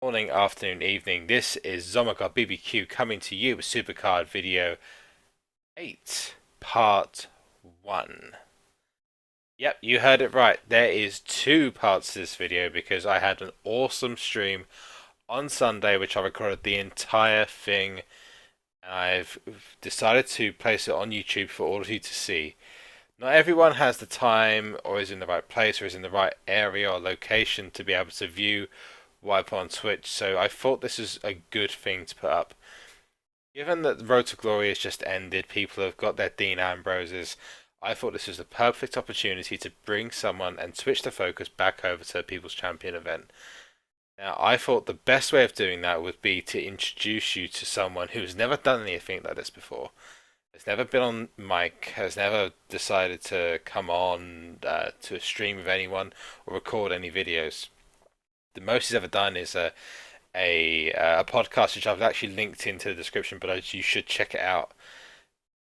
Morning, afternoon, evening. This is SUPERZOMGBBQ coming to you with SuperCard video 8, part 1. Yep, you heard it right. There is 2 parts to this video because I had an awesome stream on Sunday which I recorded the entire thing. I've decided to place it on YouTube for all of you to see. Not everyone has the time or is in the right place or is in the right area or location to be able to view what I put on Twitch, so I thought this is a good thing to put up. Given that the Road to Glory has just ended, people have got their Dean Ambroses, I thought this was the perfect opportunity to bring someone and switch the focus back over to a People's Champion event. Now, I thought the best way of doing that would be to introduce you to someone who's never done anything like this before. Has never been on mic, has never decided to come on to a stream with anyone or record any videos. The most he's ever done is a podcast which I've actually linked into the description below, so you should check it out.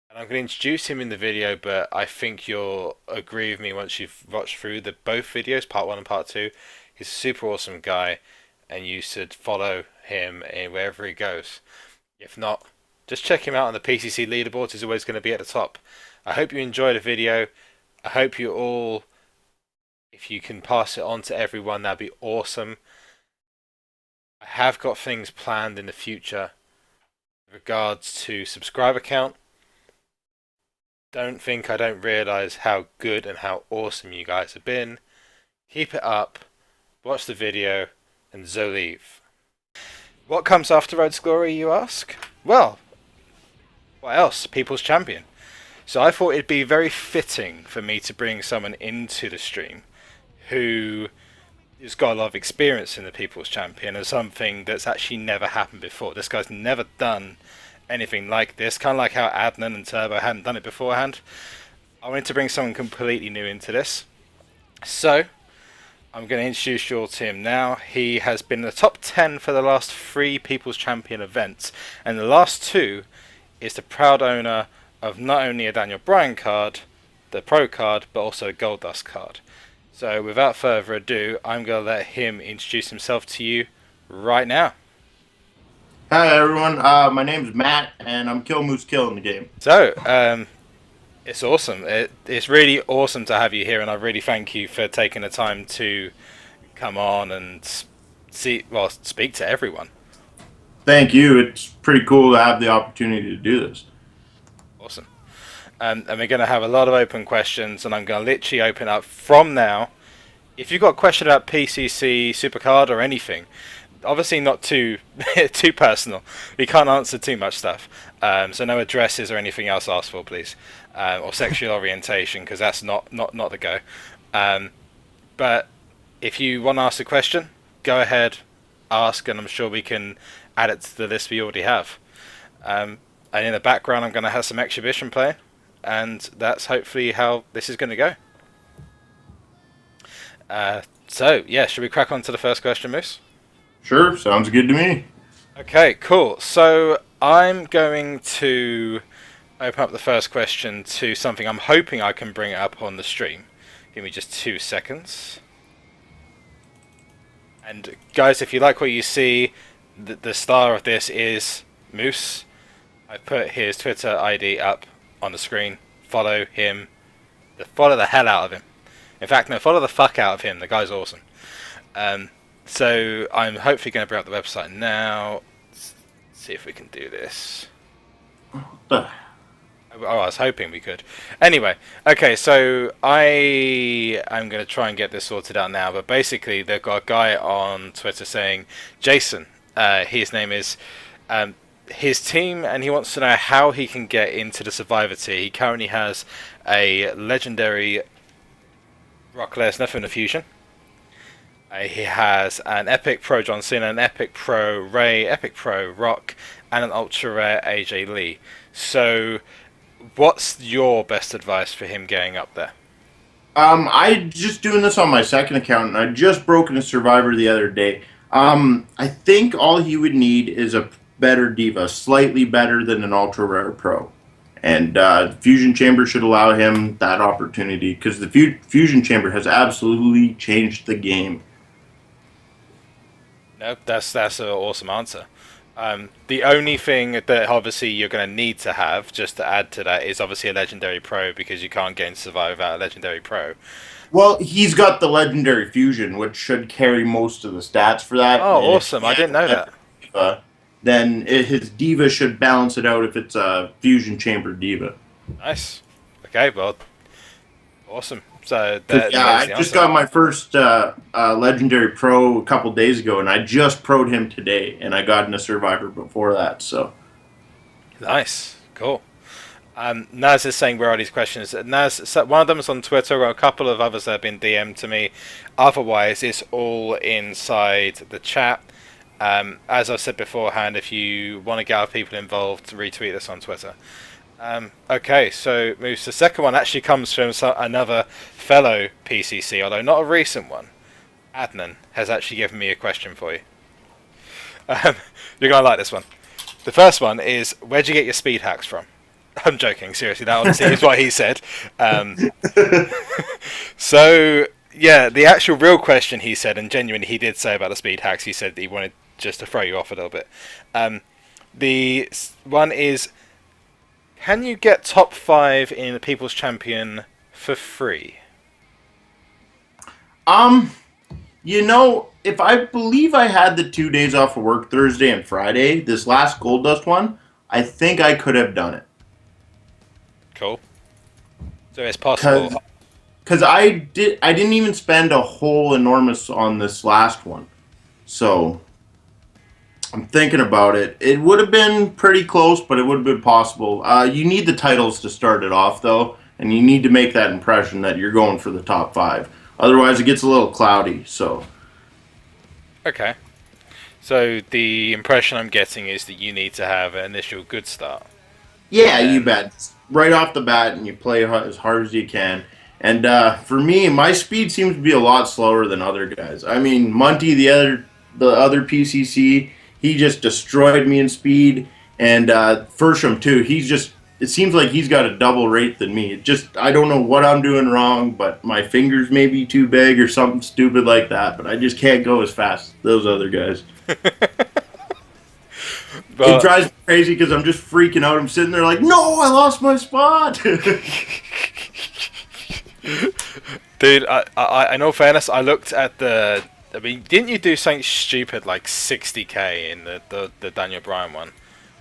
And I'm going to introduce him in the video, but I think you'll agree with me once you've watched through both videos, part 1 and part 2. He's a super awesome guy, and you should follow him wherever he goes. If not, just check him out on the PCC leaderboard. He's always going to be at the top. I hope you enjoyed the video. I hope you all, if you can pass it on to everyone, that'd be awesome. I have got things planned in the future with regards to subscriber count. Don't think I don't realise how good and how awesome you guys have been. Keep it up, watch the video, and leave. What comes after Road to Glory, you ask? Well, what else? People's Champion. So I thought it'd be very fitting for me to bring someone into the stream who has got a lot of experience in the People's Champion and something that's actually never happened before. This guy's never done anything like this, kind of like how Adnan and Turbo hadn't done it beforehand. I wanted to bring someone completely new into this. So, I'm going to introduce you all to him now. He has been in the top 10 for the last 3 People's Champion events, and the last 2 is the proud owner of not only a Daniel Bryan card, the Pro card, but also a Goldust card. So without further ado, I'm going to let him introduce himself to you right now. Hi everyone, my name's Matt, and I'm killMOOSEkill in the game. So, it's awesome. It's really awesome to have you here, and I really thank you for taking the time to come on and speak to everyone. Thank you. It's pretty cool to have the opportunity to do this. Awesome. And we're going to have a lot of open questions, and I'm going to literally open up from now. If you've got a question about PCC, SuperCard, or anything, obviously not too personal. We can't answer too much stuff. So no addresses or anything else asked for, please. Or sexual orientation, because that's not the go. But if you want to ask a question, go ahead, ask, and I'm sure we can add it to the list we already have. And in the background, I'm going to have some exhibition playing, and that's hopefully how this is going to go. So, yeah, should we crack on to the first question, Moose? Sure, sounds good to me. Okay, cool. So, I'm going to open up the first question to something I'm hoping I can bring up on the stream. Give me just 2 seconds. And, guys, if you like what you see, the star of this is Moose. I put his Twitter ID up on the screen. Follow him. Follow the hell out of him. In fact, no, follow the fuck out of him. The guy's awesome. So I'm hopefully going to bring up the website now. Let's see if we can do this. Oh, I was hoping we could. Anyway, okay, so I am going to try and get this sorted out now. But basically, they've got a guy on Twitter saying, Jason, his name is... his team, and he wants to know how he can get into the Survivor tier. He currently has a legendary Brock Lesnar from the Fusion. He has an Epic Pro John Cena, an Epic Pro Ray, Epic Pro Rock, and an Ultra Rare AJ Lee. So, what's your best advice for him getting up there? I just doing this on my second account, and I just broke into Survivor the other day. I think all he would need is a better diva, slightly better than an Ultra Rare Pro. And Fusion Chamber should allow him that opportunity, because the Fusion Chamber has absolutely changed the game. No, that's an awesome answer. The only thing that obviously you're going to need to have, just to add to that, is obviously a Legendary Pro, because you can't gain Survive without a Legendary Pro. Well, he's got the legendary fusion, which should carry most of the stats for that. Oh, And if awesome. he I has didn't know a that. diva, then his diva should balance it out if it's a fusion chamber diva. Nice. Okay, well, awesome. So Because that, yeah, there's I the just answer. got my first legendary pro a couple days ago, and I just pro'd him today, and I got in a survivor before that. So Nice. Cool. Naz is saying, where are these questions? Naz, so one of them is on Twitter, a couple of others have been DM'd to me. Otherwise, it's all inside the chat. As I've said beforehand, if you want to get other people involved, retweet this on Twitter. Okay, so Moose, the second one actually comes from another fellow PCC, although not a recent one. Adnan has actually given me a question for you. You're going to like this one. The first one is, where'd you get your speed hacks from? I'm joking, seriously, that honestly is what he said. So, yeah, the actual real question he said, and genuinely he did say about the speed hacks, he said he wanted just to throw you off a little bit. The one is, can you get top 5 in the People's Champion for free? you know, if I believe I had the 2 days off of work, Thursday and Friday, this last Goldust one, I think I could have done it. Cool. So it's possible. Because I didn't even spend a whole enormous on this last one, so I'm thinking about it. It would have been pretty close, but it would have been possible. You need the titles to start it off, though, and you need to make that impression that you're going for the top 5. Otherwise, it gets a little cloudy. So Okay. So the impression I'm getting is that you need to have an initial good start. yeah, you And bet. Right off the bat, and you play as hard as you can. And for me, my speed seems to be a lot slower than other guys. I mean, Monty, the other PCC, he just destroyed me in speed, and Fersham too. It seems like he's got a double rate than me. I don't know what I'm doing wrong, but my fingers may be too big or something stupid like that. But I just can't go as fast as those other guys. It but drives me crazy because I'm just freaking out. I'm sitting there like, no, I lost my spot. dude, in all fairness, I looked at the. I mean, didn't you do something stupid like 60k in the Daniel Bryan one?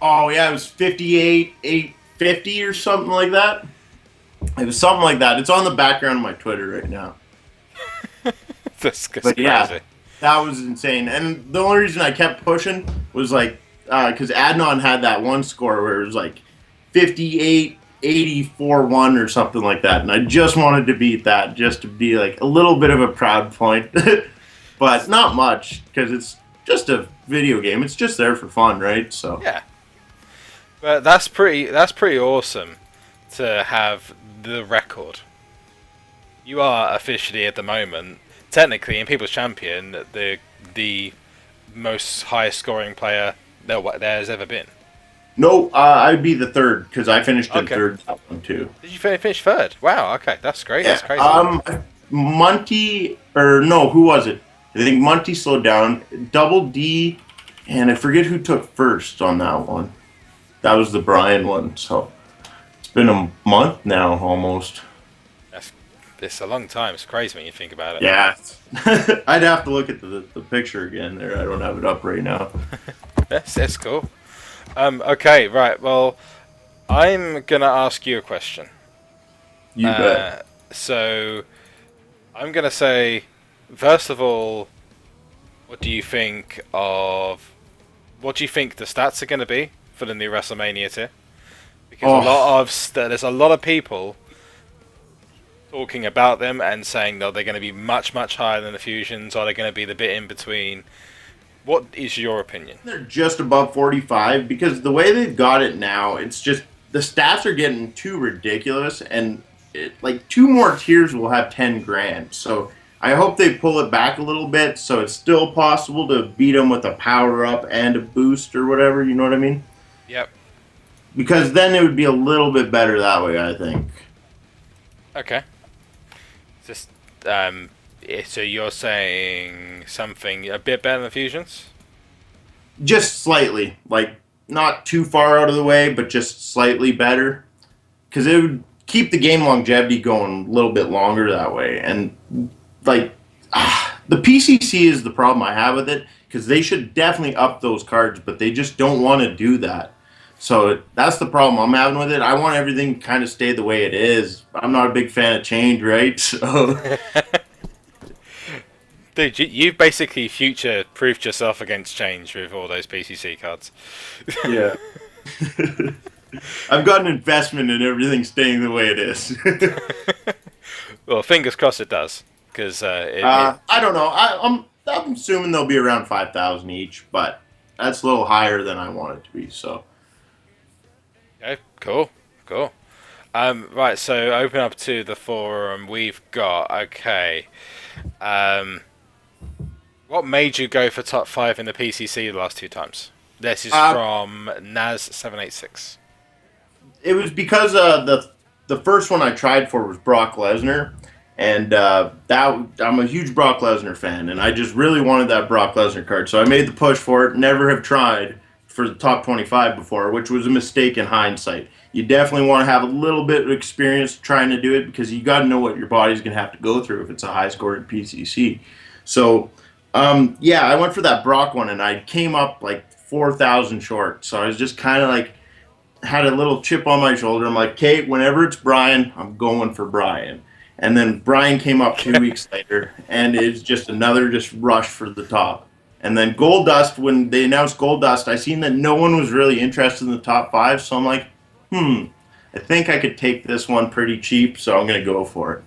Oh yeah, it was 58, 850 or something like that. It was something like that. It's on the background of my Twitter right now. That's But crazy. yeah, that was insane. And the only reason I kept pushing was like because Adnan had that one score where it was like 58, 84, 1 or something like that, and I just wanted to beat that just to be like a little bit of a proud point, but not much because it's just a video game. It's just there for fun, right? So Yeah, but that's pretty awesome to have the record. You are officially at the moment, technically in People's Champion, the most highest scoring player there's ever been. no, I'd be the third because I finished in Okay. third that one too. Did you finish third? Wow. Okay, that's great. Yeah. That's crazy. Monty or no, who was it? I think Monty slowed down. Double D, and I forget who took first on that one. That was the Bryan one. So it's been a month now almost. It's a long time. It's crazy when you think about it. Yeah. I'd have to look at the picture again there. I don't have it up right now. That's cool. Okay, right. Well, I'm gonna ask you a question. You bet. So, I'm gonna say, first of all, what do you think the stats are gonna be for the new WrestleMania tier? Because there's a lot of people talking about them and saying that they're going to be much higher than the fusions, or they're going to be the bit in between. What is your opinion? They're just above 45 because the way they've got it now, it's just the stats are getting too ridiculous, and like 2 more tiers will have 10 grand. So I hope they pull it back a little bit so it's still possible to beat them with a power up and a boost or whatever. You know what I mean? Yep. Because then it would be a little bit better that way, I think. Okay. Just So you're saying something a bit better than fusions? Just slightly, like not too far out of the way, but just slightly better, because it would keep the game longevity going a little bit longer that way. And like the PCC is the problem I have with it, because they should definitely up those cards, but they just don't want to do that. So that's the problem I'm having with it. I want everything to kind of stay the way it is. I'm not a big fan of change, right? So Dude, you basically future-proofed yourself against change with all those PCC cards. yeah. I've got an investment in everything staying the way it is. Well, fingers crossed it does, because it. I don't know. I'm assuming they'll be around 5,000 each, but that's a little higher than I want it to be. So Okay, cool, cool. Right, so open up to the forum. We've got what made you go for top 5 in the PCC the last 2 times? This is from Naz786. it was because the first one I tried for was Brock Lesnar, and that I'm a huge Brock Lesnar fan, and I just really wanted that Brock Lesnar card, so I made the push for it. Never have tried for the top 25 before, which was a mistake in hindsight. You definitely want to have a little bit of experience trying to do it, because you got to know what your body's going to have to go through if it's a high score in PCC. So yeah, I went for that Brock one, and I came up like 4,000 short. So I was just kind of like, had a little chip on my shoulder. I'm like, okay, whenever it's Bryan, I'm going for Bryan. And then Bryan came up 2 weeks later, and it's just another just rush for the top. And then Goldust, when they announced Goldust, I seen that no one was really interested in the top 5. So I'm like, I think I could take this one pretty cheap, so I'm going to go for it.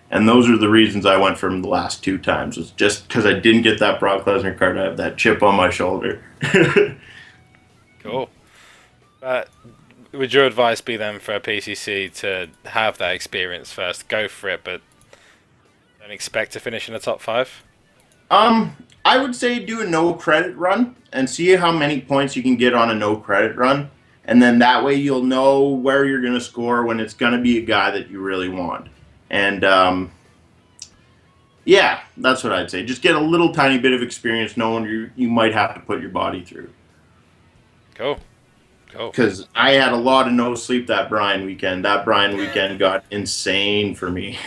And those are the reasons I went from the last 2 times. It's just because I didn't get that Brock Lesnar card. I have that chip on my shoulder. Cool. Would your advice be then for a PCC to have that experience first, go for it, but don't expect to finish in the top 5? I would say do a no credit run and see how many points you can get on a no credit run. And then that way you'll know where you're going to score when it's going to be a guy that you really want. And yeah, that's what I'd say. Just get a little tiny bit of experience knowing you might have to put your body through. Cool. Cool. Because I had a lot of no sleep that Bryan weekend. That Bryan weekend got insane for me.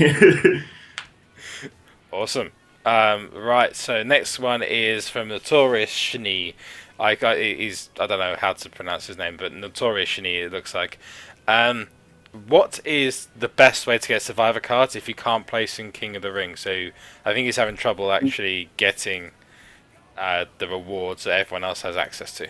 Awesome. Right, so next one is from Notorious Shni. I don't know how to pronounce his name, but Notorious Shni it looks like. What is the best way to get Survivor cards if you can't place in King of the Ring? So I think he's having trouble actually getting the rewards that everyone else has access to.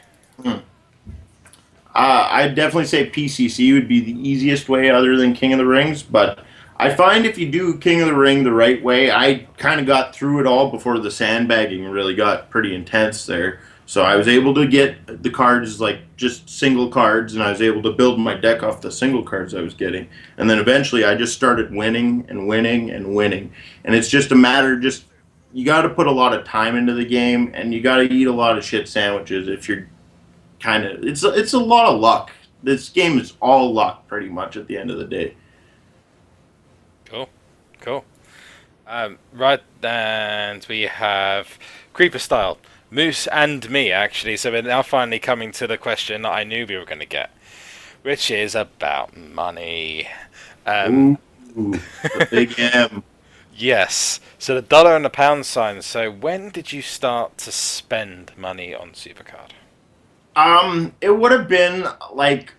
I'd definitely say PCC would be the easiest way other than King of the Rings, but I find if you do King of the Ring the right way, I kind of got through it all before the sandbagging really got pretty intense there. So I was able to get the cards like just single cards, and I was able to build my deck off the single cards I was getting. And then eventually I just started winning and winning and winning. And it's just a matter of just, you got to put a lot of time into the game, and you got to eat a lot of shit sandwiches if you're kind of, it's a lot of luck. This game is all luck pretty much at the end of the day. Cool, cool. Right, and we have Creeper Style, Moose and me actually. So we're now finally coming to the question that I knew we were going to get, which is about money. Ooh, the big M. Yes. So the dollar and the pound sign. So when did you start to spend money on SuperCard? It would have been like,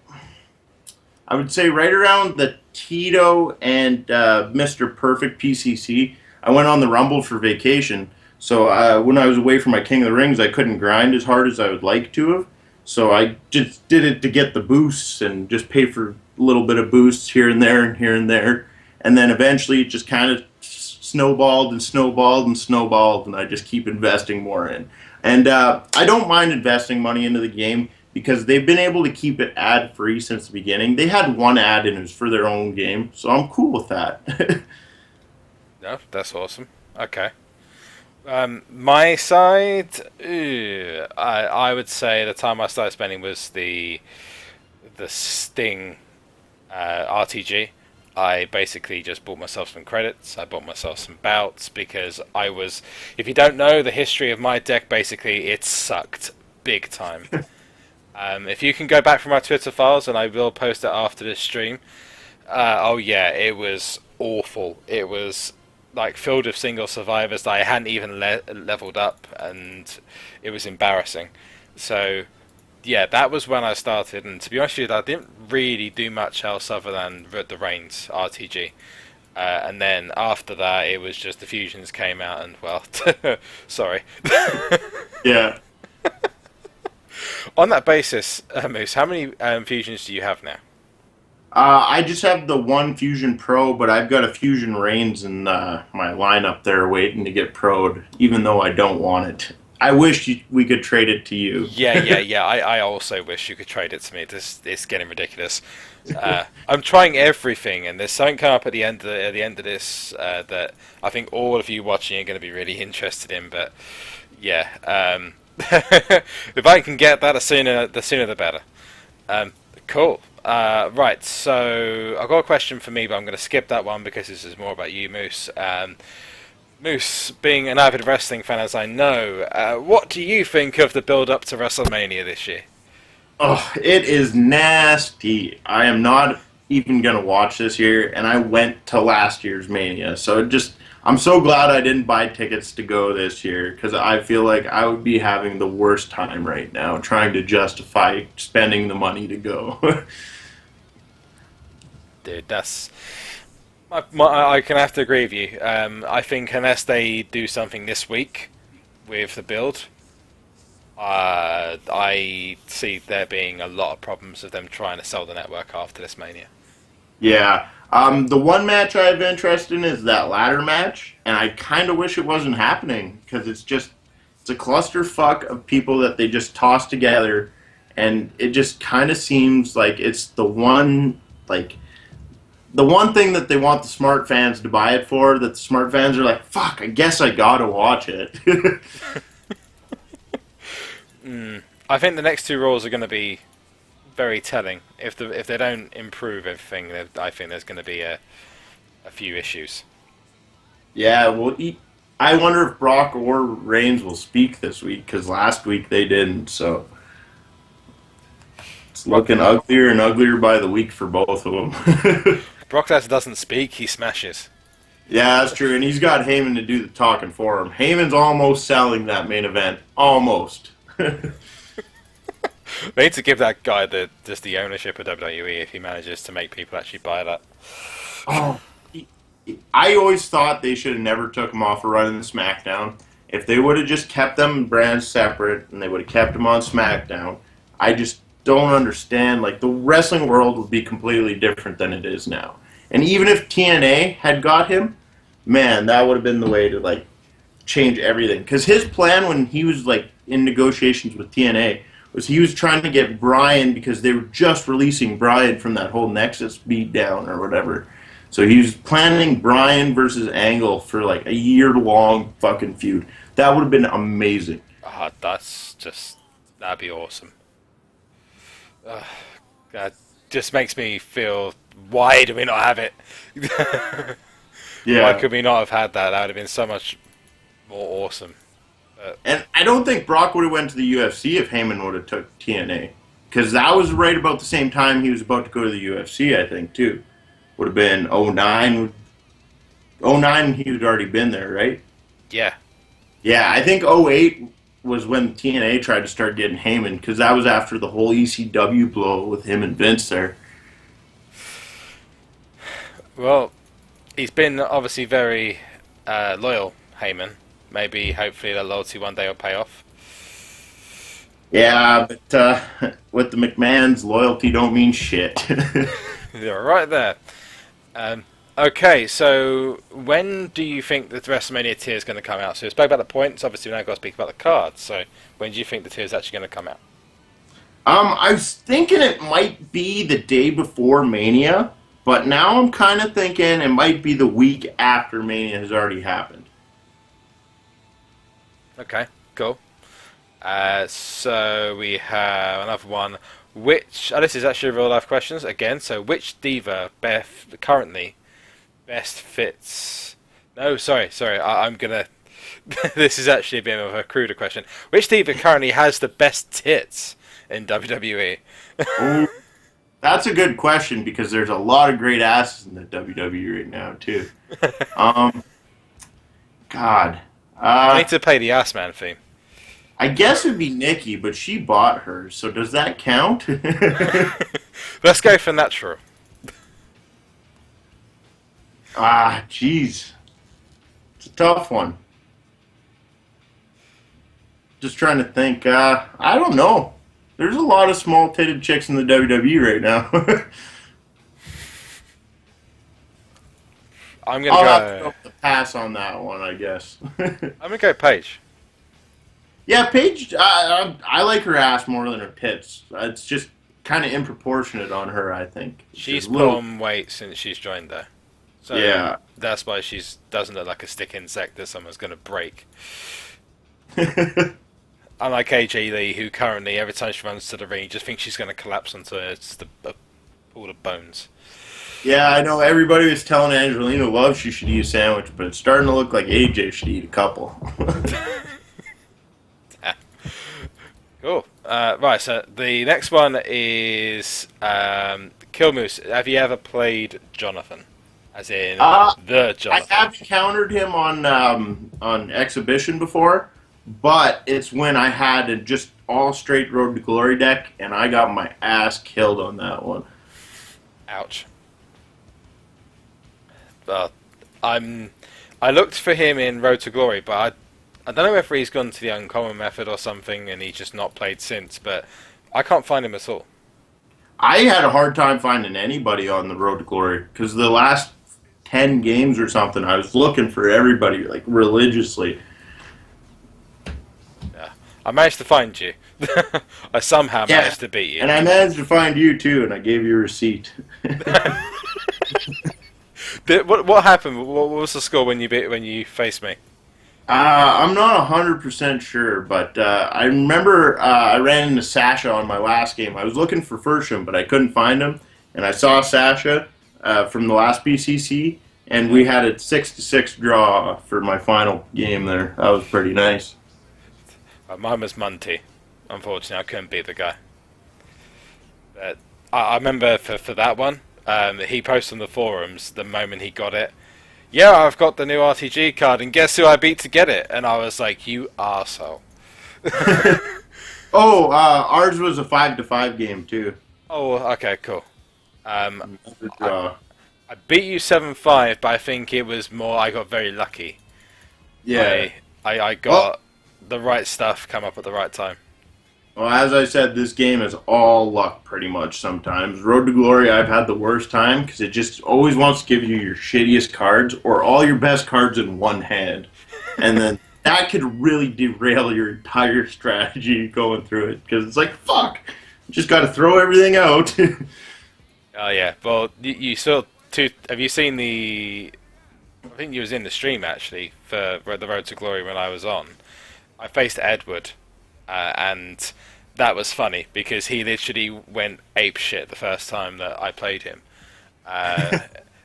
I would say right around the Tito and Mr. Perfect PCC. I went on the Rumble for vacation, so when I was away from my King of the Rings, I couldn't grind as hard as I would like to have. So I just did it to get the boosts and just pay for a little bit of boosts here and there and here and there. And then eventually it just kind of snowballed and snowballed and snowballed, and I just keep investing more in. And I don't mind investing money into the game because they've been able to keep it ad-free since the beginning. They had one ad and it was for their own game, so I'm cool with that. No, that's awesome. Okay. My side, I would say the time I started spending was the Sting RTG. I basically just bought myself some credits. I bought myself some bouts because I was. If you don't know the history of my deck, basically it sucked big time. If you can go back from my Twitter files, and I will post it after this stream. Oh yeah, it was awful. It was like filled with single survivors that I hadn't even leveled up, and it was embarrassing. So yeah, that was when I started, and to be honest with you, I didn't really do much else other than the Reigns RTG. And then after that, it was just the fusions came out, and well, sorry. Yeah. On that basis, Moose, how many fusions do you have now? I just have the one Fusion Pro, but I've got a Fusion Reigns in my lineup there waiting to get pro'd, even though I don't want it. I wish we could trade it to you. Yeah. I also wish you could trade it to me. It's getting ridiculous. I'm trying everything, and there's something coming up at the end of this that I think all of you watching are going to be really interested in. But yeah, if I can get that, the sooner the better. Cool. Right, so I've got a question for me, but I'm going to skip that one because this is more about you, Moose. Moose, being an avid wrestling fan as I know, what do you think of the build-up to WrestleMania this year? Oh, it is nasty. I am not even going to watch this year, and I went to last year's Mania. So I'm so glad I didn't buy tickets to go this year, because I feel like I would be having the worst time right now trying to justify spending the money to go. Dude, that's... I can have to agree with you. I think unless they do something this week with the build, I see there being a lot of problems with them trying to sell the network after this Mania. Yeah. The one match I have interest in is that ladder match, and I kind of wish it wasn't happening, because it's a clusterfuck of people that they just toss together, and it just kind of seems like it's the one thing that they want the smart fans to buy it for, that the smart fans are like, fuck, I guess I gotta watch it. I think the next two Raws are going to be very telling. If they don't improve everything, I think there's going to be a few issues. Yeah, well, I wonder if Brock or Reigns will speak this week, because last week they didn't, so it's looking uglier and uglier by the week for both of them. Brock Lesnar doesn't speak, he smashes. Yeah, that's true, and he's got Heyman to do the talking for him. Heyman's almost selling that main event. Almost. They need to give that guy just the ownership of WWE if he manages to make people actually buy that. Oh, I always thought they should have never took him off of running the SmackDown. If they would have just kept them brands separate and they would have kept him on SmackDown, I just don't understand. Like, the wrestling world would be completely different than it is now. And even if TNA had got him, man, that would have been the way to, like, change everything. Because his plan when he was, like, in negotiations with TNA was he was trying to get Bryan, because they were just releasing Bryan from that whole Nexus beatdown or whatever. So he was planning Bryan versus Angle for, like, a year-long fucking feud. That would have been amazing. That'd be awesome. That just makes me feel, why do we not have it? Yeah. Why could we not have had that? That would have been so much more awesome. And I don't think Brock would have went to the UFC if Heyman would have took TNA. Because that was right about the same time he was about to go to the UFC, I think, too. Would have been 09. 09, he had already been there, right? Yeah. Yeah, I think 08 was when TNA tried to start getting Heyman, because that was after the whole ECW blow with him and Vince there. Well, he's been obviously very loyal, Heyman. Maybe, hopefully, the loyalty one day will pay off. Yeah, but with the McMahons, loyalty don't mean shit. You're right there. Okay, so when do you think the WrestleMania tier is going to come out? So we spoke about the points. Obviously, we've now got to speak about the cards. So when do you think the tier is actually going to come out? I was thinking it might be the day before Mania, but now I'm kind of thinking it might be the week after Mania has already happened. Okay, cool. So we have another one. Which this is actually real life questions again. So which diva currently best fits? No, sorry. I'm gonna. This is actually a bit of a cruder question. Which diva currently has the best tits in WWE? Oh, that's a good question because there's a lot of great asses in the WWE right now too. Um, God, I need to play the Ass Man theme. I guess it'd be Nikki, but she bought her, so does that count? Let's go for natural. Jeez, it's a tough one. Just trying to think. I don't know. There's a lot of small-titted chicks in the WWE right now. I'm gonna I'll have to go. go with the pass on that one, I guess. I'm gonna go Paige. Yeah, Paige, I like her ass more than her tits. It's just kind of improportionate on her, I think. She's a put little. on weight since she's joined there. So Yeah. that's why she doesn't look like a stick insect that someone's gonna break. Unlike AJ Lee, who currently every time she runs to the ring, you just thinks she's gonna collapse onto just a pool of bones. Yeah, I know everybody was telling Angelina Love she should eat a sandwich, but it's starting to look like AJ should eat a couple. Cool. Right, so the next one is killMOOSE. Have you ever played Jonathan? As in the I Jonathan? have encountered him on exhibition before, but it's when I had a just all straight Road to Glory deck, and I got my ass killed on that one. Ouch. Well, I looked for him in Road to Glory, but I don't know if he's gone to the uncommon method or something, and he's just not played since. But I can't find him at all. I had a hard time finding anybody on the Road to Glory because the last 10 games or something, I was looking for everybody like religiously. Yeah, I managed to find you. I somehow managed to beat you. And I managed to find you too, and I gave you a receipt. What happened? What was the score when you faced me? I'm not 100% sure, but I remember I ran into Sasha on my last game. I was looking for Fersham, but I couldn't find him, and I saw Sasha from the last PCC, and we had a 6-6 draw for my final game there. That was pretty nice. Mine was Munty. Unfortunately, I couldn't beat the guy. But I remember for that one, he posted on the forums the moment he got it. Yeah, I've got the new RTG card, and guess who I beat to get it? And I was like, you arsehole. Oh, ours was a 5-5 game too. Oh, okay, cool. Another draw. I beat you 7-5, but I think it was more I got very lucky. Yeah. I got the right stuff come up at the right time. Well, as I said, this game is all luck pretty much sometimes. Road to Glory, I've had the worst time because it just always wants to give you your shittiest cards or all your best cards in one hand. And then that could really derail your entire strategy going through it because it's like, fuck, just got to throw everything out. Oh, yeah. Well, you saw two. Have you seen the. I think you was in the stream actually for the Road to Glory when I was on. I faced Edward, and that was funny because he literally went ape shit the first time that I played him.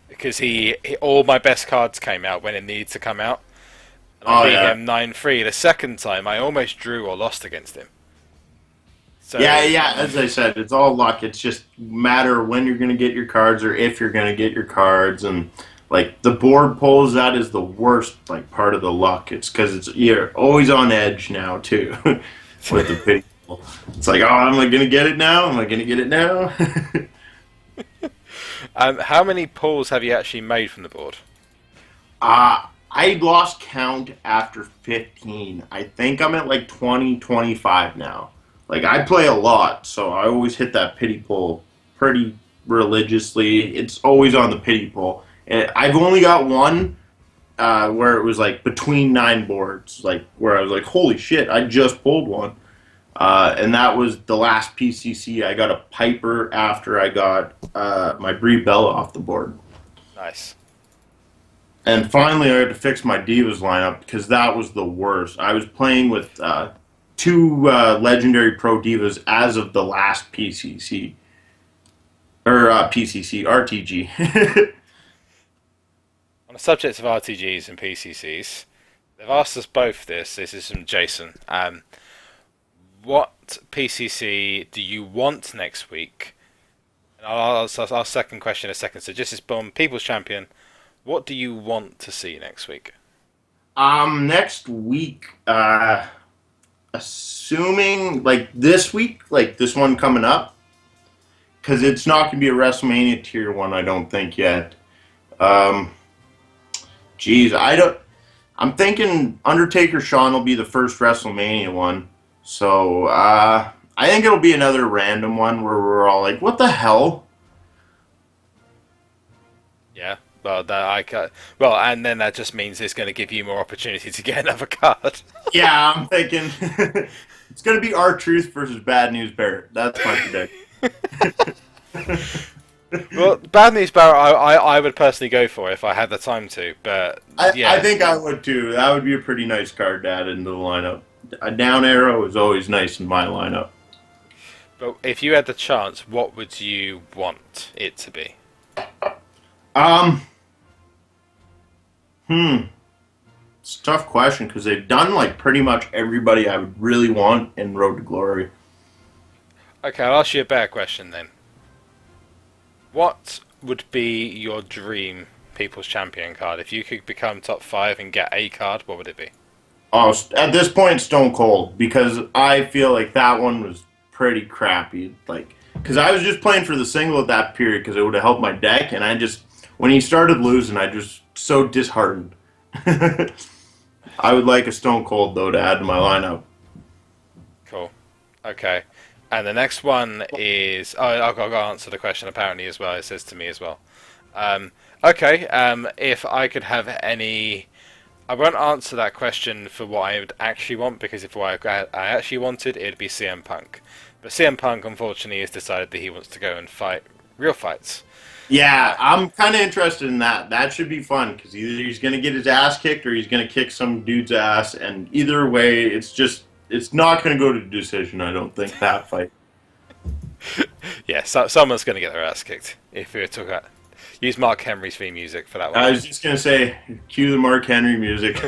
Because he all my best cards came out when it needed to come out. And I beat him 9-3. The second time, I almost drew or lost against him. So, yeah, as I said, it's all luck. It's just matter when you're going to get your cards or if you're going to get your cards. And like the board pulls, that is the worst like part of the luck. It's because you're always on edge now too with the pity pull. It's like, oh, am I gonna get it now? Am I gonna get it now? how many pulls have you actually made from the board? I lost count after 15. I think I'm at like 20, 25 now. Like I play a lot, so I always hit that pity pull pretty religiously. It's always on the pity pull. And I've only got one where it was like between 9 boards, like where I was like, holy shit, I just pulled one. And that was the last PCC. I got a Piper after I got my Brie Bella off the board. Nice. And finally I had to fix my Divas lineup because that was the worst. I was playing with two legendary pro divas as of the last PCC or PCC RTG. On the subject of RTGs and PCCs, they've asked us both this. This is from Jason. What PCC do you want next week? And I'll ask our second question in a second. So, Justice Bomb, People's Champion, what do you want to see next week? Next week, assuming like this week, like this one coming up, because it's not going to be a WrestleMania tier one, I don't think yet. Geez, I don't. I'm thinking Undertaker Shawn will be the first WrestleMania one. So I think it'll be another random one where we're all like, "What the hell?" Yeah, well, and then that just means it's going to give you more opportunity to get another card. Yeah, I'm thinking it's going to be R-Truth versus Bad News Barrett. That's my prediction. Well, Bad News Barrett, I would personally go for if I had the time to, but yeah. I think I would too. That would be a pretty nice card to add into the lineup. A down arrow is always nice in my lineup. But if you had the chance, what would you want it to be? It's a tough question because they've done like pretty much everybody I would really want in Road to Glory. Okay, I'll ask you a better question then. What would be your dream People's Champion card? If you could become top 5 and get a card, what would it be? Oh, at this point, Stone Cold, because I feel like that one was pretty crappy. Like, because I was just playing for the single at that period because it would have helped my deck, and I just, when he started losing, I just so disheartened. I would like a Stone Cold though to add to my lineup. Cool. Okay. And the next one is... Oh, I've got to answer the question apparently as well. It says to me as well. Okay. If I could have any... I won't answer that question for what I would actually want, because if what I actually wanted, it'd be CM Punk. But CM Punk, unfortunately, has decided that he wants to go and fight real fights. Yeah, I'm kind of interested in that. That should be fun because either he's going to get his ass kicked or he's going to kick some dude's ass, and either way, it's not going to go to decision. I don't think that fight. Yeah, someone's going to get their ass kicked. If we were talking about, use Mark Henry's theme music for that one. I was just going to say, cue the Mark Henry music.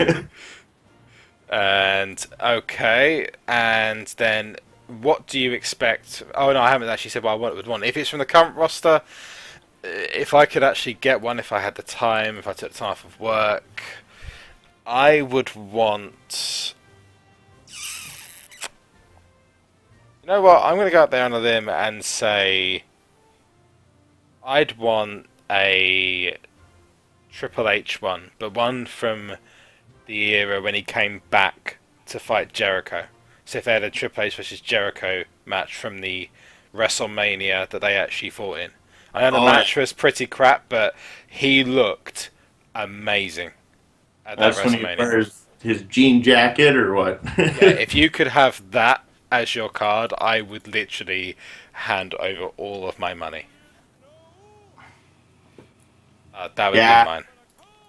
And okay, and then what do you expect? Oh no, I haven't actually said what I would want. If it's from the current roster, if I could actually get one, if I had the time, if I took time off of work, I would want... You know what? I'm going to go out there on a limb and say I'd want a Triple H one, but one from the era when he came back to fight Jericho. So if they had a Triple H versus Jericho match from the WrestleMania that they actually fought in. I know the match was pretty crap, but he looked amazing at that That's WrestleMania. when he wears his jean jacket or what? Yeah, if you could have that as your card, I would literally hand over all of my money. That would be mine.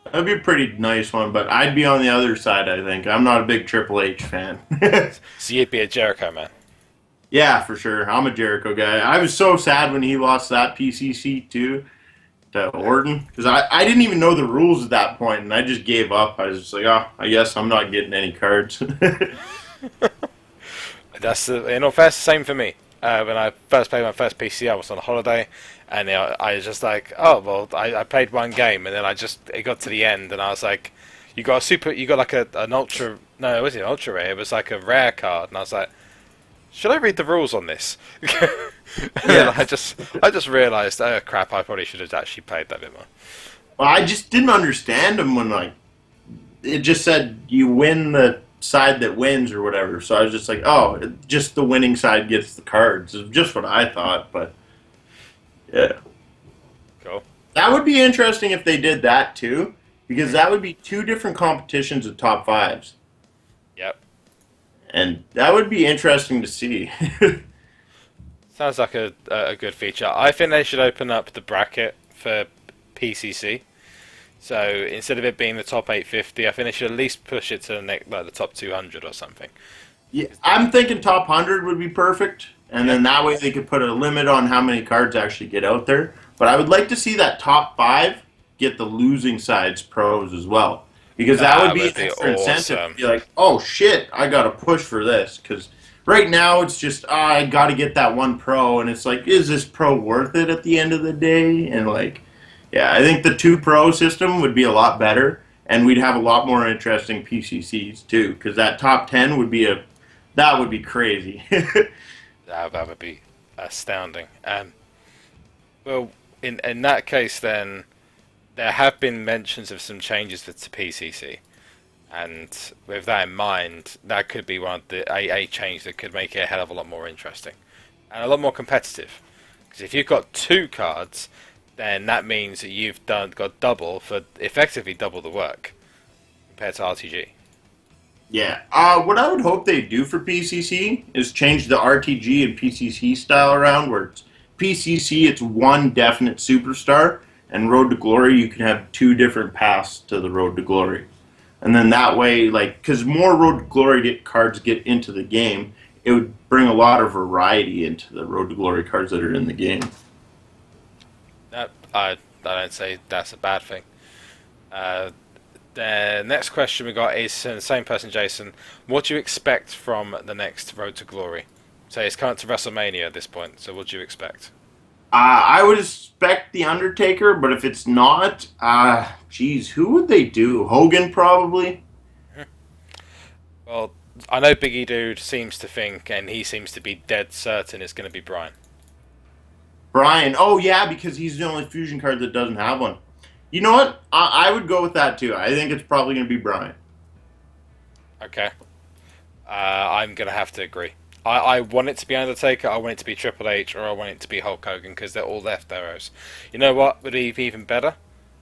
That'd be a pretty nice one, but I'd be on the other side, I think. I'm not a big Triple H fan. So you'd be a Jericho man. Yeah, for sure. I'm a Jericho guy. I was so sad when he lost that PCC too to Orton because I didn't even know the rules at that point, and I just gave up. I was just like, oh, I guess I'm not getting any cards. That's the same for me. When I first played my first PC, I was on holiday, and I was just like, oh well, I played one game, and then it got to the end, and I was like, you got like an ultra, no, it wasn't an ultra rare, it was like a rare card, and I was like, should I read the rules on this? And then I just realised, oh crap, I probably should have actually played that bit more. Well, I just didn't understand him when like it just said you win the side that wins or whatever. So I was just like, oh, just the winning side gets the cards. It's just what I thought, but yeah. Cool. That would be interesting if they did that too, because that would be two different competitions of top fives. Yep. And that would be interesting to see. Sounds like a good feature. I think they should open up the bracket for PCC. So instead of it being the top 850, I think they should at least push it to the top 200 or something. Yeah, I'm thinking top 100 would be perfect, and Yep. then that way they could put a limit on how many cards actually get out there. But I would like to see that top 5 get the losing side's pros as well, because that would That be would an be extra incentive awesome. to be like, oh shit, I got to push for this. Because right now it's just I got to get that one pro, and it's like, is this pro worth it at the end of the day? And like, yeah, I think the two pro system would be a lot better, and we'd have a lot more interesting PCCs too. Because that top 10 would be a that would be crazy. That would be astounding. Well, in that case, then there have been mentions of some changes to PCC, and with that in mind, that could be one of the a change that could make it a hell of a lot more interesting and a lot more competitive. Because if you've got two cards, then that means that you've got double for effectively double the work compared to RTG. Yeah. What I would hope they do for PCC is change the RTG and PCC style around, where it's PCC, it's one definite superstar, and Road to Glory, you can have two different paths to the Road to Glory. And then that way, like, because more Road to Glory cards get into the game, it would bring a lot of variety into the Road to Glory cards that are in the game. That I don't say that's a bad thing. Uh, the next question we got is the same person, Jason. What do you expect from the next Road to Glory? So it's coming to WrestleMania at this point. So what do you expect? I would expect The Undertaker, but if it's not, geez, who would they do? Hogan, probably? Well, I know Biggie Dude seems to think, and he seems to be dead certain it's going to be Bryan. Bryan. Oh, yeah, because he's the only fusion card that doesn't have one. You know what? I would go with that, too. I think it's probably going to be Bryan. Okay. I'm going to have to agree. I want it to be Undertaker, I want it to be Triple H, or I want it to be Hulk Hogan because they're all left arrows. You know what would be even better?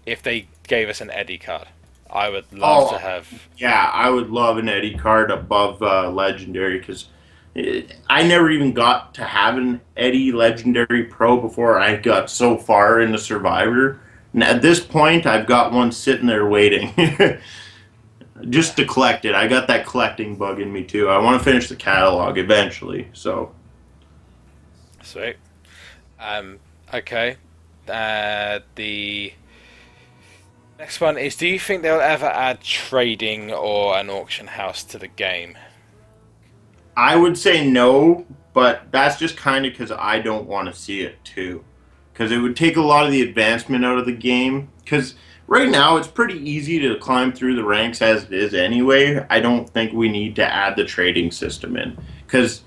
If they gave us an Eddie card. I would love to Oh, have. yeah, I would love an Eddie card above Legendary because I never even got to have an Eddie Legendary Pro before I got so far into Survivor. And at this point, I've got one sitting there waiting just Yeah, to collect it. I got that collecting bug in me too. I want to finish the catalog eventually. So sweet. Um, okay. The next one is: do you think they'll ever add trading or an auction house to the game? I would say no, but that's just kind of because I don't want to see it too. Because it would take a lot of the advancement out of the game. Because right now it's pretty easy to climb through the ranks as it is anyway. I don't think we need to add the trading system in. Because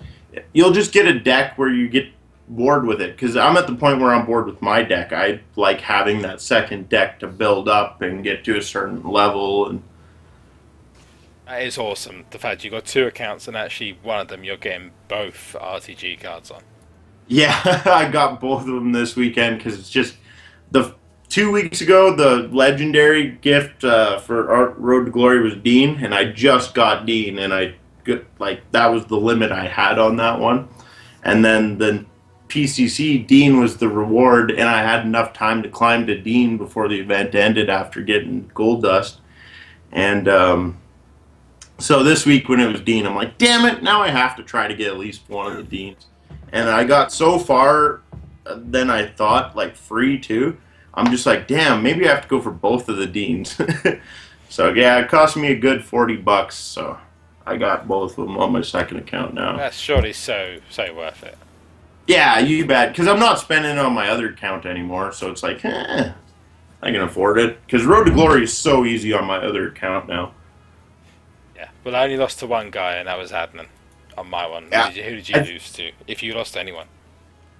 you'll just get a deck where you get bored with it. Because I'm at the point where I'm bored with my deck. I like having that second deck to build up and get to a certain level. And That is awesome. The fact you got two accounts and actually one of them you're getting both RTG cards on. yeah, I got both of them this weekend because it's just the 2 weeks ago the legendary gift for our Road to Glory was Dean, and I just got Dean, and I got, like that was the limit I had on that one, and then the PCC Dean was the reward, and I had enough time to climb to Dean before the event ended after getting Goldust, and so this week when it was Dean, I'm like, damn it, now I have to try to get at least one of the Deans. And I got so far than I thought, like free too. I'm just like, damn, maybe I have to go for both of the Deans. So yeah, it cost me a good $40, so I got both of them on my second account now. That's surely so worth it. Yeah, you bet, because I'm not spending it on my other account anymore, so it's like, I can afford it. Because Road to Glory is so easy on my other account now. Yeah. Well, I only lost to one guy, and that was Adnan on my one. Yeah, Who did you I, lose to? If you lost to anyone.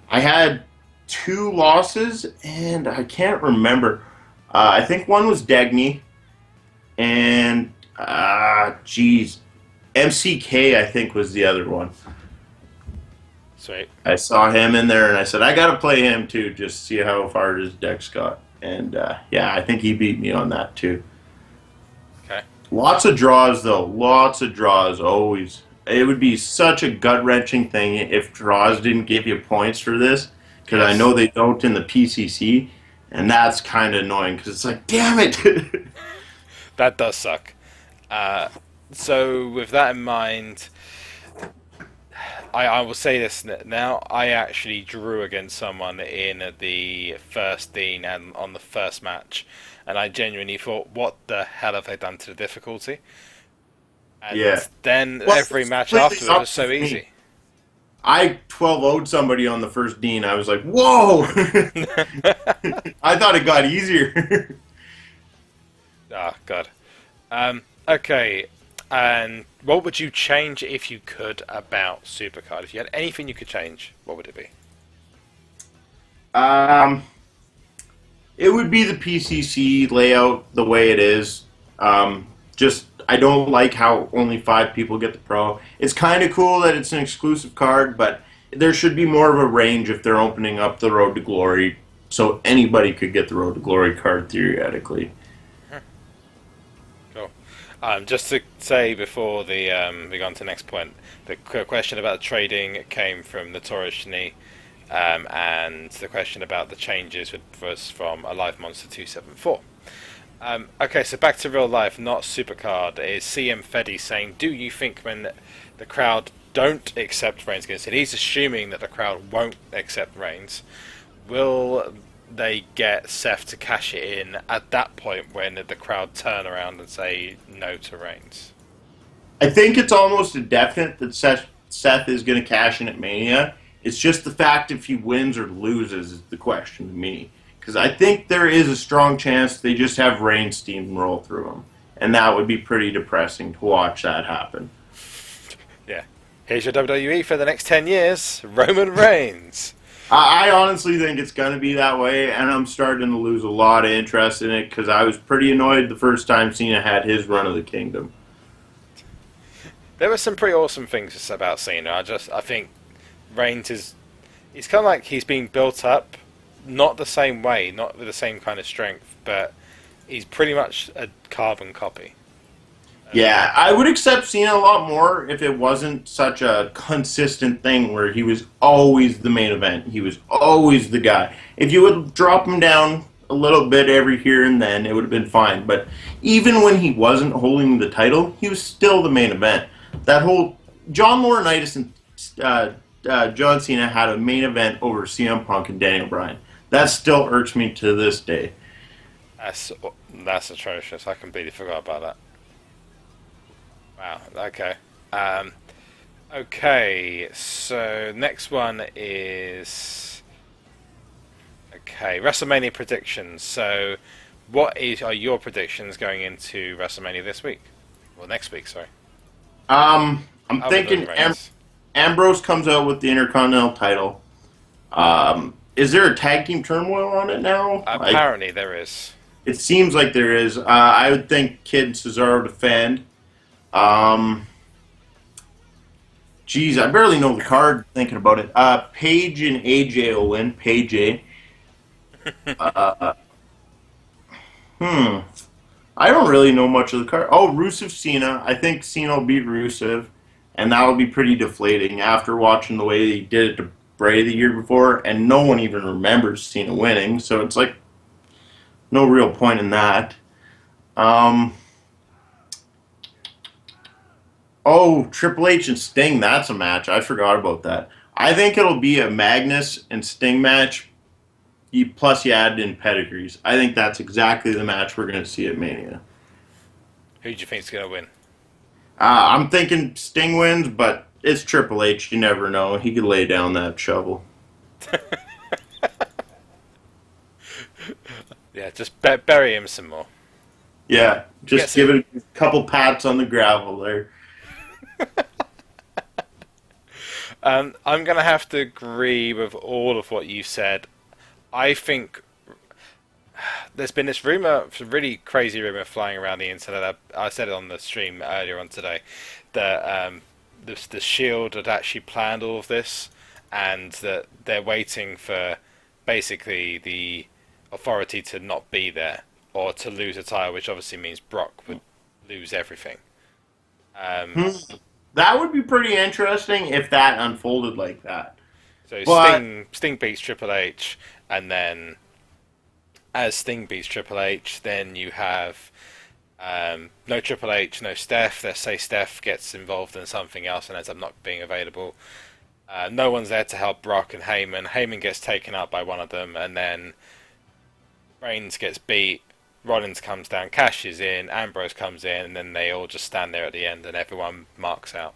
I had two losses, and I can't remember. I think one was Degny, and geez, MCK I think was the other one. Sweet. I saw him in there, and I said I got to play him too, just to see how far his deck's got. And yeah, I think he beat me on that too. Okay. Lots of draws though, lots of draws always. It would be such a gut wrenching thing if draws didn't give you points for this, because I Yes. know they don't in the PCC, and that's kind of annoying because it's like, damn it. That does suck. Uh, so with that in mind, I will say this now. I actually drew against someone in the first Dean and on the first match, and I genuinely thought, what the hell have they done to the difficulty? And Yeah. then Well, every it's match completely afterwards up was so to me. easy. I 12 0'd somebody on the first Dean. I was like, whoa! I thought it got easier. Ah, God. Okay, and what would you change if you could about SuperCard? If you had anything you could change, what would it be? um, it would be the PCC layout the way it is. Just I don't like how only 5 people get the pro. It's kind of cool that it's an exclusive card, but there should be more of a range if they're opening up the Road to Glory, so anybody could get the Road to Glory card theoretically. Cool. Just to say before we go on to the next point, the question about the trading came from Notorious Shani, and the question about the changes was from Alive Monster 274. Okay, so back to real life, not SuperCard. Is CM Feddy saying, do you think when the crowd don't accept Reigns against it, he's assuming that the crowd won't accept Reigns, will they get Seth to cash it in at that point when the crowd turn around and say no to Reigns? I think it's almost a definite that Seth is going to cash in at Mania. It's just the fact if he wins or loses is the question to me. Because I think there is a strong chance they just have Reigns steamroll through him. And that would be pretty depressing to watch that happen. Yeah. Here's your WWE for the next 10 years, Roman Reigns. I honestly think it's going to be that way, and I'm starting to lose a lot of interest in it because I was pretty annoyed the first time Cena had his run of the kingdom. There were some pretty awesome things about Cena. I think Reigns he's kind of like he's being built up, not the same way, not with the same kind of strength, but he's pretty much a carbon copy. Yeah, I would accept Cena a lot more if it wasn't such a consistent thing where he was always the main event. He was always the guy. If you would drop him down a little bit every here and then, it would have been fine. But even when he wasn't holding the title, he was still the main event. That whole John Laurinaitis and John Cena had a main event over CM Punk and Daniel Bryan. That still irks me to this day. That's atrocious. I completely forgot about that. Wow. Okay. Okay. So next one is WrestleMania predictions. So, are your predictions going into WrestleMania this week? Well, next week. Sorry. I'm Other thinking than Reigns. Ambrose comes out with the Intercontinental title. Is there a tag team turmoil on it now? Apparently there is. It seems like there is. I would think Kid and Cesaro defend. Geez, I barely know the card thinking about it. Paige and AJ will win. Paige A. Uh, hmm. I don't really know much of the card. Oh, Rusev Cena. I think Cena will beat Rusev, and that will be pretty deflating after watching the way he did it to Bray the year before, and no one even remembers Cena winning, so it's like no real point in that. Um, oh, Triple H and Sting, that's a match. I forgot about that. I think it'll be a Magnus and Sting match, plus you add in pedigrees. I think that's exactly the match we're going to see at Mania. Who do you think's going to win? I'm thinking Sting wins, but it's Triple H. You never know. He could lay down that shovel. Yeah, just bury him some more. Yeah, just give it a couple pats on the gravel there. I'm going to have to agree with all of what you said. I think there's been this rumor, really crazy rumor flying around the internet. I said it on the stream earlier on today that the Shield had actually planned all of this, and that they're waiting for basically the Authority to not be there or to lose a title, which obviously means Brock would lose everything. That would be pretty interesting if that unfolded like that. So But Sting beats Triple H, and then as Sting beats Triple H, then you have no Triple H, no Steph. Let's say Steph gets involved in something else and ends up not being available. No one's there to help Brock and Heyman. Heyman gets taken out by one of them, and then Reigns gets beat. Rollins comes down, cashes in, Ambrose comes in, and then they all just stand there at the end, and everyone marks out.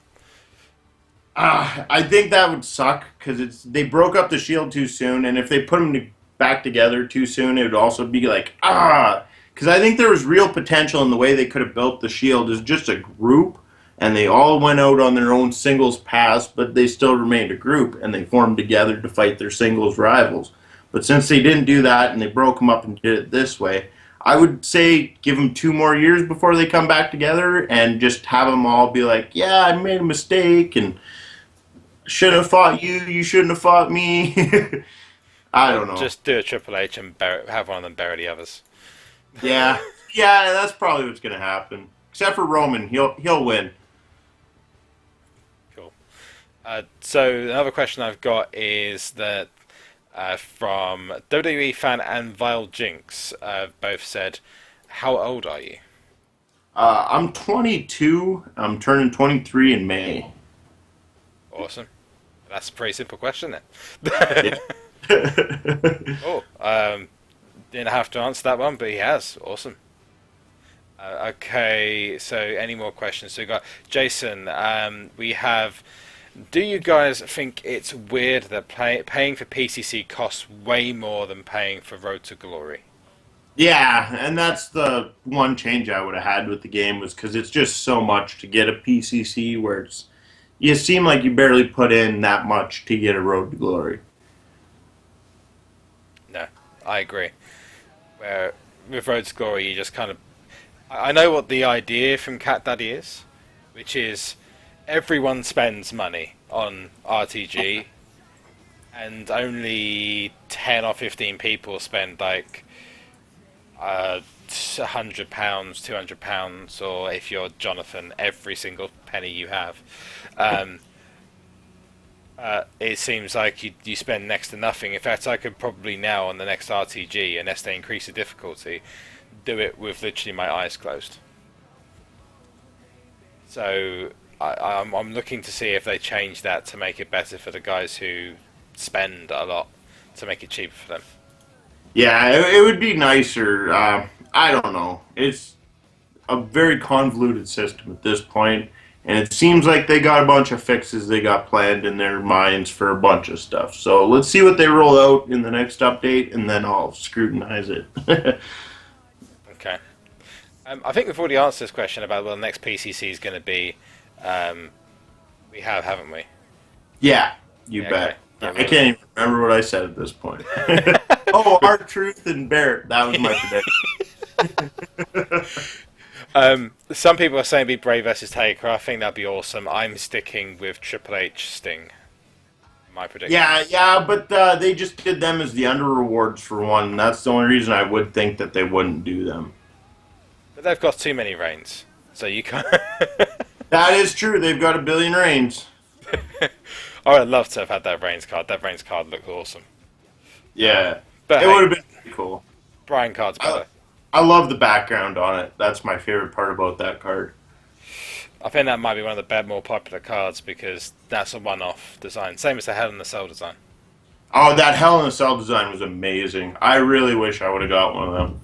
I think that would suck because they broke up the Shield too soon, and if they put them back together too soon, it would also be like because I think there was real potential in the way they could have built the Shield as just a group, and they all went out on their own singles paths, but they still remained a group, and they formed together to fight their singles rivals. But since they didn't do that and they broke them up and did it this way, I would say give them 2 more years before they come back together, and just have them all be like, "Yeah, I made a mistake, and shouldn't have fought you. You shouldn't have fought me." I don't know. Just do a Triple H and have one of them bury the others. Yeah, yeah, that's probably what's gonna happen. Except for Roman, he'll win. Cool. So another question I've got is that from WWE fan and Vile Jinx, both said, "How old are you?" I'm 22. I'm turning 23 in May. Awesome. That's a pretty simple question then. Yeah. Oh, didn't have to answer that one, but he has. Awesome. Okay, so any more questions? So we got Jason. We have. Do you guys think it's weird that paying for PCC costs way more than paying for Road to Glory? Yeah, and that's the one change I would have had with the game, was because it's just so much to get a PCC where you seem like you barely put in that much to get a Road to Glory. No, I agree. Where with Road to Glory, you just kind of. I know what the idea from Cat Daddy is, which is everyone spends money on RTG, and only 10 or 15 people spend like £100, £200, or if you're Jonathan, every single penny you have. It seems like you spend next to nothing. In fact, I could probably now on the next RTG, unless they increase the difficulty, do it with literally my eyes closed. So I'm looking to see if they change that to make it better for the guys who spend a lot, to make it cheaper for them. Yeah, it would be nicer. I don't know. It's a very convoluted system at this point, and it seems like they got a bunch of fixes they got planned in their minds for a bunch of stuff. So let's see what they roll out in the next update, and then I'll scrutinize it. Okay. I think we've already answered this question about what the next PCC is going to be. We have, haven't we? Yeah, you Yeah, bet. okay. I can't even remember what I said at this point. Oh, R-Truth and Barrett. That was my prediction. Some people are saying be Bray versus Taker. I think that'd be awesome. I'm sticking with Triple H Sting. My prediction. Yeah, but they just did them as the under rewards for one. And that's the only reason I would think that they wouldn't do them. But they've got too many reigns, so you can't. That is true. They've got 1 billion reigns. I would love to have had that Reigns card. That Reigns card looked awesome. Yeah, But it hey, would have been pretty cool. Bryan card's better. I love the background on it. That's my favorite part about that card. I think that might be one of the more popular cards because that's a one-off design. Same as the Hell in the Cell design. Oh, that Hell in a Cell design was amazing. I really wish I would have got one of them.